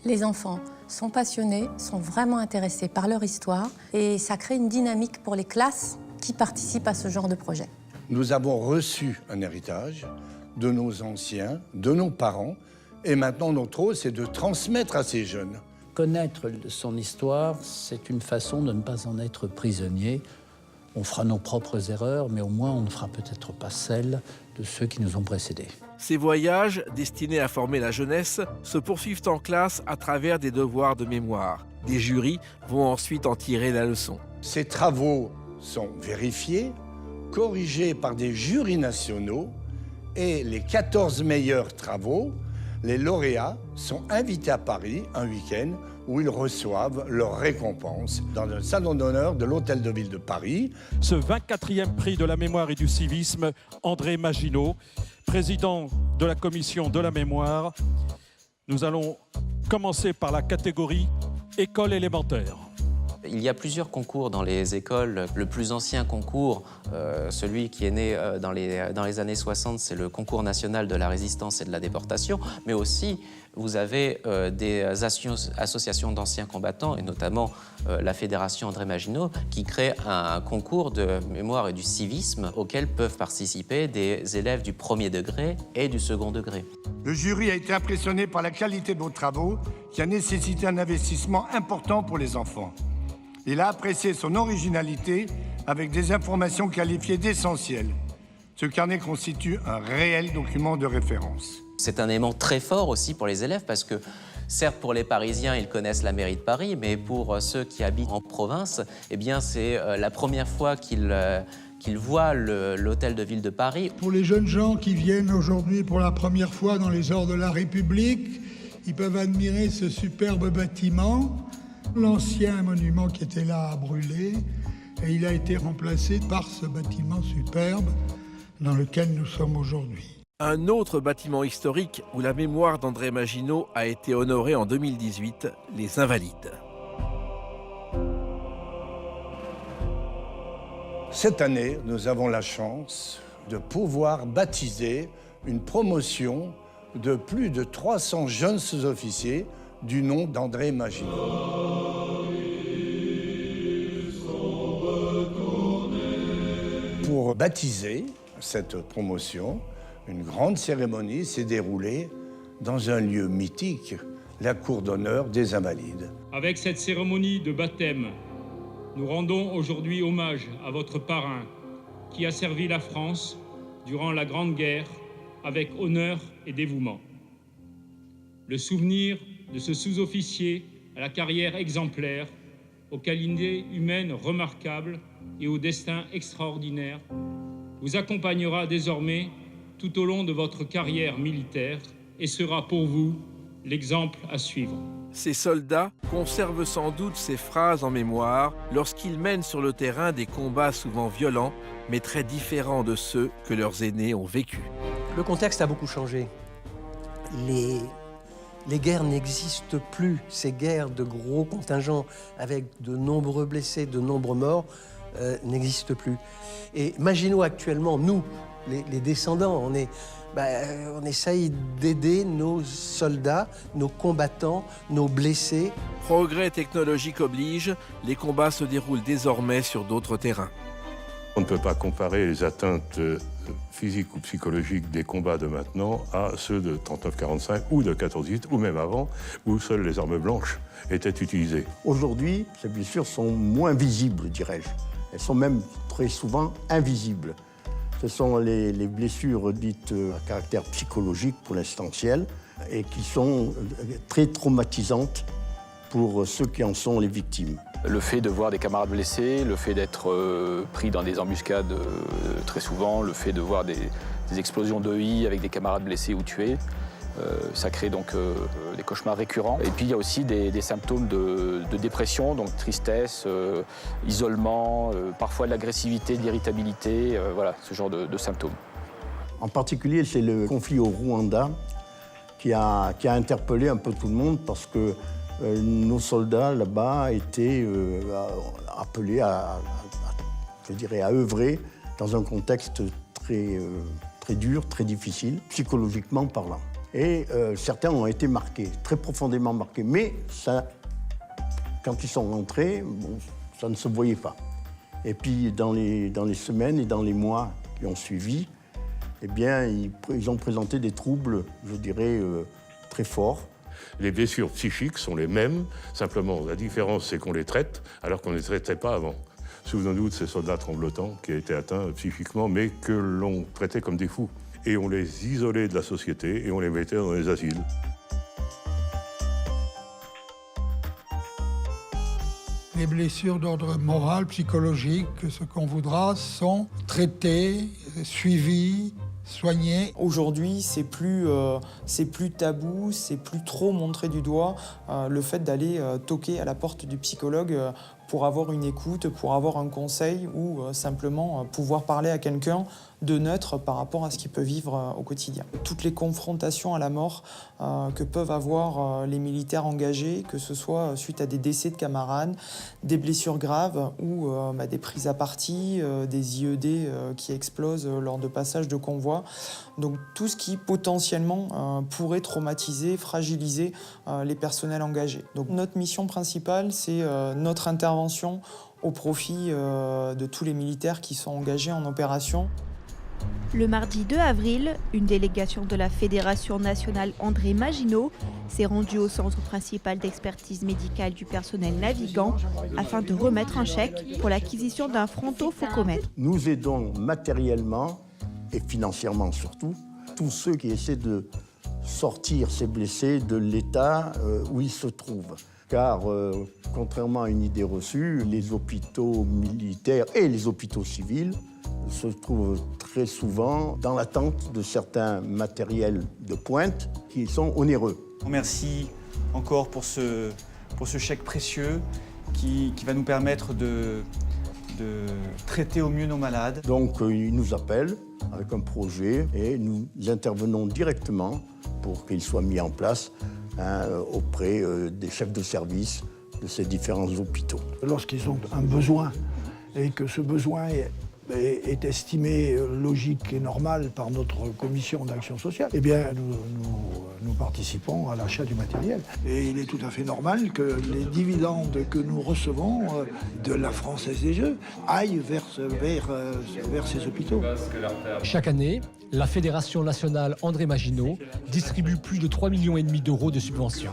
Les enfants sont passionnés, sont vraiment intéressés par leur histoire. Et ça crée une dynamique pour les classes qui participent à ce genre de projet. Nous avons reçu un héritage de nos anciens, de nos parents, et maintenant notre rôle, c'est de transmettre à ces jeunes. Connaître son histoire, c'est une façon de ne pas en être prisonnier. On fera nos propres erreurs, mais au moins on ne fera peut-être pas celles de ceux qui nous ont précédés. Ces voyages, destinés à former la jeunesse, se poursuivent en classe à travers des devoirs de mémoire. Des jurys vont ensuite en tirer la leçon. Ces travaux sont vérifiés, corrigés par des jurys nationaux, et les 14 meilleurs travaux, les lauréats, sont invités à Paris un week-end où ils reçoivent leur récompense dans le salon d'honneur de l'Hôtel de Ville de Paris. Ce 24e prix de la mémoire et du civisme, André Maginot, président de la commission de la mémoire. Nous allons commencer par la catégorie école élémentaire. Il y a plusieurs concours dans les écoles. Le plus ancien concours, celui qui est né dans les années 60, c'est le concours national de la résistance et de la déportation. Mais aussi, vous avez des associations d'anciens combattants, et notamment la Fédération André Maginot, qui crée un concours de mémoire et du civisme auquel peuvent participer des élèves du premier degré et du second degré. Le jury a été impressionné par la qualité de vos travaux, qui a nécessité un investissement important pour les enfants. Il a apprécié son originalité avec des informations qualifiées d'essentielles. Ce carnet constitue un réel document de référence. C'est un élément très fort aussi pour les élèves parce que, certes, pour les Parisiens, ils connaissent la mairie de Paris, mais pour ceux qui habitent en province, eh bien, c'est la première fois qu'ils voient l'hôtel de ville de Paris. Pour les jeunes gens qui viennent aujourd'hui pour la première fois dans les heures de la République, Ils peuvent admirer ce superbe bâtiment. L'ancien monument qui était là a brûlé et il a été remplacé par ce bâtiment superbe dans lequel nous sommes aujourd'hui. Un autre bâtiment historique où la mémoire d'André Maginot a été honorée en 2018, les Invalides. Cette année, nous avons la chance de pouvoir baptiser une promotion de plus de 300 jeunes sous-officiers du nom d'André Maginot. Pour baptiser cette promotion, une grande cérémonie s'est déroulée dans un lieu mythique, la cour d'honneur des Invalides. Avec cette cérémonie de baptême, nous rendons aujourd'hui hommage à votre parrain qui a servi la France durant la Grande Guerre avec honneur et dévouement. Le souvenir de ce sous-officier à la carrière exemplaire, aux qualités humaines remarquables et au destin extraordinaire vous accompagnera désormais tout au long de votre carrière militaire et sera pour vous l'exemple à suivre. Ces soldats conservent sans doute ces phrases en mémoire lorsqu'ils mènent sur le terrain des combats souvent violents, mais très différents de ceux que leurs aînés ont vécus. Le contexte a beaucoup changé. Les guerres n'existent plus. Ces guerres de gros contingents avec de nombreux blessés, de nombreux morts, n'existent plus. Et Maginot actuellement, nous, les descendants, on essaye d'aider nos soldats, nos combattants, nos blessés. Progrès technologique oblige, les combats se déroulent désormais sur d'autres terrains. On ne peut pas comparer les atteintes physiques ou psychologiques des combats de maintenant à ceux de 39-45 ou de 14-18 ou même avant, où seules les armes blanches étaient utilisées. Aujourd'hui, ces blessures sont moins visibles, dirais-je. Elles sont même très souvent invisibles. Ce sont les blessures dites à caractère psychologique pour l'essentiel et qui sont très traumatisantes pour ceux qui en sont les victimes. Le fait de voir des camarades blessés, le fait d'être pris dans des embuscades très souvent, le fait de voir des explosions d'EI avec des camarades blessés ou tués, ça crée donc des cauchemars récurrents. Et puis il y a aussi des symptômes de dépression, donc tristesse, isolement, parfois de l'agressivité, de l'irritabilité, voilà, ce genre de symptômes. En particulier, c'est le conflit au Rwanda qui a interpellé un peu tout le monde parce que nos soldats là-bas étaient appelés à œuvrer dans un contexte très dur, très difficile, psychologiquement parlant. Et certains ont été marqués, très profondément marqués. Mais ça, quand ils sont rentrés, bon, ça ne se voyait pas. Et puis dans les semaines et dans les mois qui ont suivi, eh bien, ils ont présenté des troubles, je dirais, très forts. Les blessures psychiques sont les mêmes, simplement la différence c'est qu'on les traite alors qu'on ne les traitait pas avant. Souvenons-nous de ces soldats tremblotants qui étaient atteints psychiquement mais que l'on traitait comme des fous. Et on les isolait de la société et on les mettait dans les asiles. Les blessures d'ordre moral, psychologique, ce qu'on voudra, sont traitées, suivies, soignées. Aujourd'hui, c'est plus tabou, c'est plus trop montré du doigt le fait d'aller toquer à la porte du psychologue pour avoir une écoute, pour avoir un conseil ou simplement pouvoir parler à quelqu'un de neutre par rapport à ce qu'il peut vivre au quotidien. Toutes les confrontations à la mort que peuvent avoir les militaires engagés, que ce soit suite à des décès de camarades, des blessures graves ou des prises à partie, des IED qui explosent lors de passages de convoi. Donc tout ce qui potentiellement pourrait traumatiser, fragiliser les personnels engagés. Donc notre mission principale, c'est notre intervention au profit de tous les militaires qui sont engagés en opération. Le mardi 2 avril, une délégation de la Fédération nationale André Maginot s'est rendue au centre principal d'expertise médicale du personnel navigant afin de remettre un chèque pour l'acquisition d'un fronto-focomètre. Nous aidons matériellement et financièrement surtout tous ceux qui essaient de sortir ces blessés de l'état où ils se trouvent. Car, contrairement à une idée reçue, les hôpitaux militaires et les hôpitaux civils se trouvent très souvent dans l'attente de certains matériels de pointe qui sont onéreux. Merci encore pour ce chèque précieux qui va nous permettre de traiter au mieux nos malades. Donc ils nous appellent avec un projet et nous intervenons directement pour qu'il soit mis en place auprès des chefs de service de ces différents hôpitaux. Lorsqu'ils ont un besoin et que ce besoin est estimé logique et normal par notre commission d'action sociale, eh bien nous participons à l'achat du matériel. Et il est tout à fait normal que les dividendes que nous recevons de la Française des Jeux aillent vers ces hôpitaux. Chaque année, la Fédération nationale André Maginot distribue plus de 3,5 millions d'euros de subventions.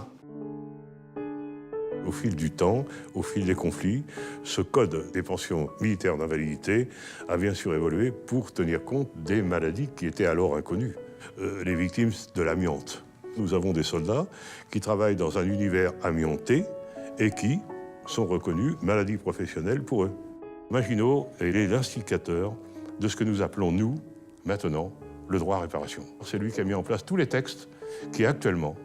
Au fil du temps, au fil des conflits, ce code des pensions militaires d'invalidité a bien sûr évolué pour tenir compte des maladies qui étaient alors inconnues. Les victimes de l'amiante. Nous avons des soldats qui travaillent dans un univers amianté et qui sont reconnus maladies professionnelles pour eux. Maginot est l'instigateur de ce que nous appelons, nous, maintenant, le droit à réparation. C'est lui qui a mis en place tous les textes qui, actuellement,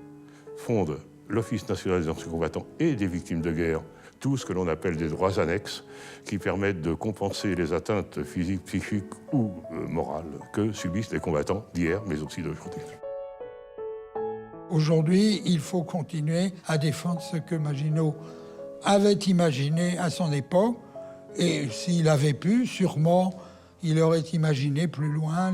fondent l'Office national des anciens combattants et des victimes de guerre, tout ce que l'on appelle des droits annexes qui permettent de compenser les atteintes physiques, psychiques ou morales que subissent les combattants d'hier, mais aussi d'aujourd'hui. Aujourd'hui, il faut continuer à défendre ce que Maginot avait imaginé à son époque, et s'il avait pu, sûrement, il aurait imaginé plus loin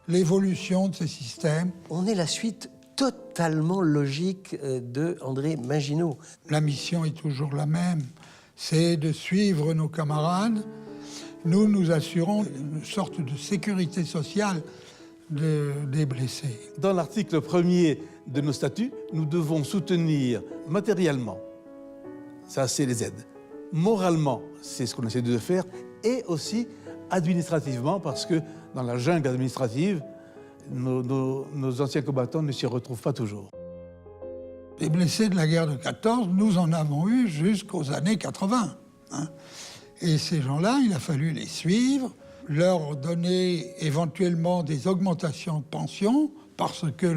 l'évolution de ces systèmes. On est la suite totalement logique de André Maginot. La mission est toujours la même, c'est de suivre nos camarades. Nous assurons une sorte de sécurité sociale des blessés. Dans l'article 1er de nos statuts, nous devons soutenir matériellement, ça c'est les aides, moralement, c'est ce qu'on essaie de faire, et aussi administrativement, parce que dans la jungle administrative, nos anciens combattants ne s'y retrouvent pas toujours. Les blessés de la guerre de 14, nous en avons eu jusqu'aux années 80. Et ces gens-là, il a fallu les suivre, leur donner éventuellement des augmentations de pension, parce que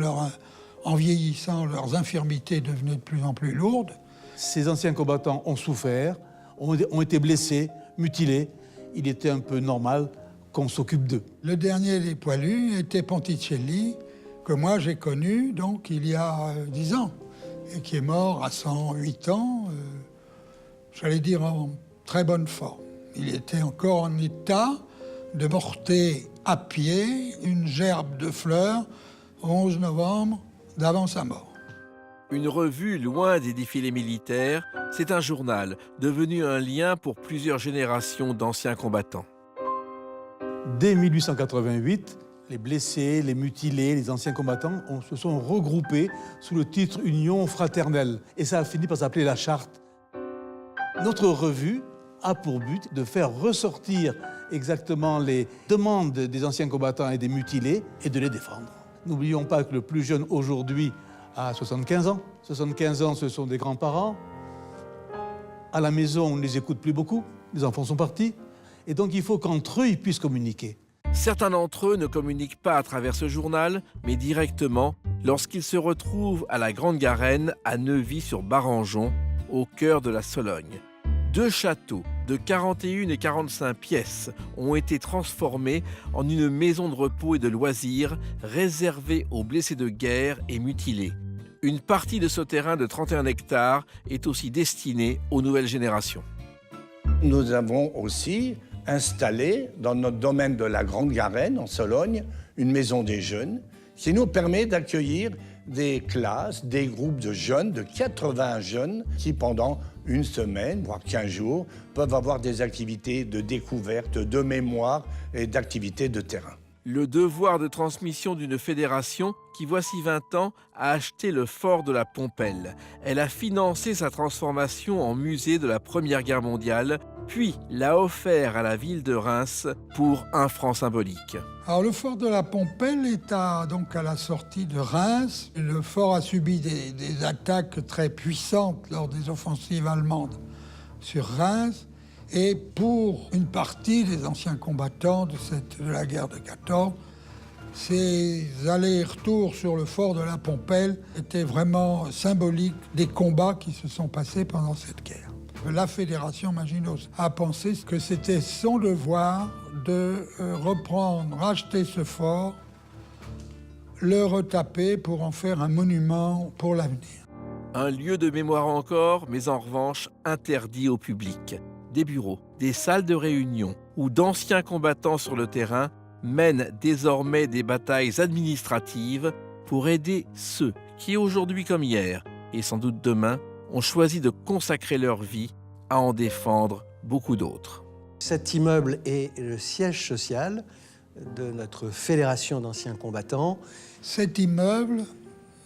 en vieillissant, leurs infirmités devenaient de plus en plus lourdes. Ces anciens combattants ont souffert, ont été blessés, mutilés. Il était un peu normal qu'on s'occupe d'eux. Le dernier des poilus était Ponticelli, que moi j'ai connu donc il y a 10 ans, et qui est mort à 108 ans, j'allais dire en très bonne forme. Il était encore en état de porter à pied une gerbe de fleurs au 11 novembre d'avant sa mort. Une revue loin des défilés militaires, c'est un journal devenu un lien pour plusieurs générations d'anciens combattants. Dès 1888, les blessés, les mutilés, les anciens combattants se sont regroupés sous le titre Union fraternelle. Et ça a fini par s'appeler la Charte. Notre revue a pour but de faire ressortir exactement les demandes des anciens combattants et des mutilés et de les défendre. N'oublions pas que le plus jeune aujourd'hui a 75 ans. 75 ans, ce sont des grands-parents. À la maison, on ne les écoute plus beaucoup. Les enfants sont partis. Et donc, il faut qu'entre eux, ils puissent communiquer. Certains d'entre eux ne communiquent pas à travers ce journal, mais directement lorsqu'ils se retrouvent à la Grande Garenne, à Neuvy-sur-Barangeon, au cœur de la Sologne. 2 châteaux de 41 et 45 pièces ont été transformés en une maison de repos et de loisirs réservée aux blessés de guerre et mutilés. Une partie de ce terrain de 31 hectares est aussi destinée aux nouvelles générations. Nous avons aussi installé dans notre domaine de la Grande Garenne, en Sologne, une maison des jeunes qui nous permet d'accueillir des classes, des groupes de jeunes, de 80 jeunes, qui pendant une semaine, voire 15 jours, peuvent avoir des activités de découverte, de mémoire et d'activités de terrain. Le devoir de transmission d'une fédération qui, voici 20 ans, a acheté le fort de la Pompelle. Elle a financé sa transformation en musée de la Première Guerre mondiale, puis l'a offert à la ville de Reims pour 1 franc symbolique. Alors le fort de la Pompelle est donc à la sortie de Reims. Le fort a subi des attaques très puissantes lors des offensives allemandes sur Reims. Et pour une partie des anciens combattants de la guerre de 14, Ces allers-retours sur le fort de la Pompelle étaient vraiment symboliques des combats qui se sont passés pendant cette guerre. La Fédération Maginot a pensé que c'était son devoir de reprendre, racheter ce fort, le retaper pour en faire un monument pour l'avenir. Un lieu de mémoire encore, mais en revanche interdit au public. Des bureaux, des salles de réunion où d'anciens combattants sur le terrain mènent désormais des batailles administratives pour aider ceux qui, aujourd'hui comme hier, et sans doute demain, ont choisi de consacrer leur vie à en défendre beaucoup d'autres. Cet immeuble est le siège social de notre fédération d'anciens combattants. Cet immeuble,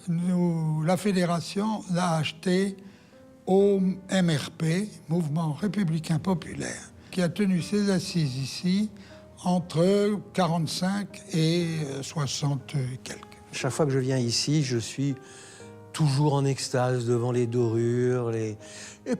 la fédération l'a acheté au MRP, Mouvement Républicain Populaire, qui a tenu ses assises ici entre 45 et 60 et quelques. Chaque fois que je viens ici, je suis toujours en extase devant les dorures. Et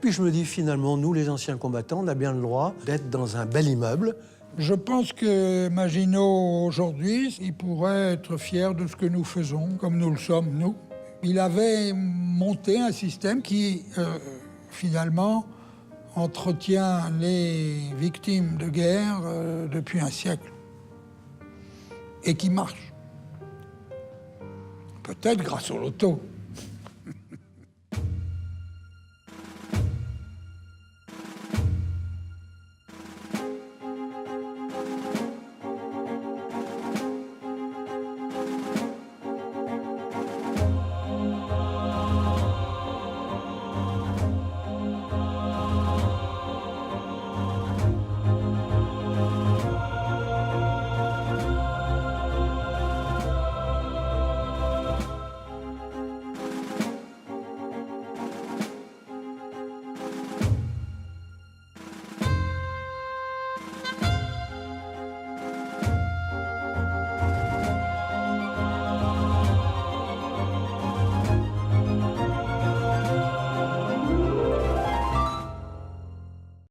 puis je me dis finalement, nous les anciens combattants, on a bien le droit d'être dans un bel immeuble. Je pense que Maginot, aujourd'hui, il pourrait être fier de ce que nous faisons, comme nous le sommes, nous. Il avait monté un système qui, finalement, entretient les victimes de guerre depuis un siècle. Et qui marche. Peut-être grâce au loto.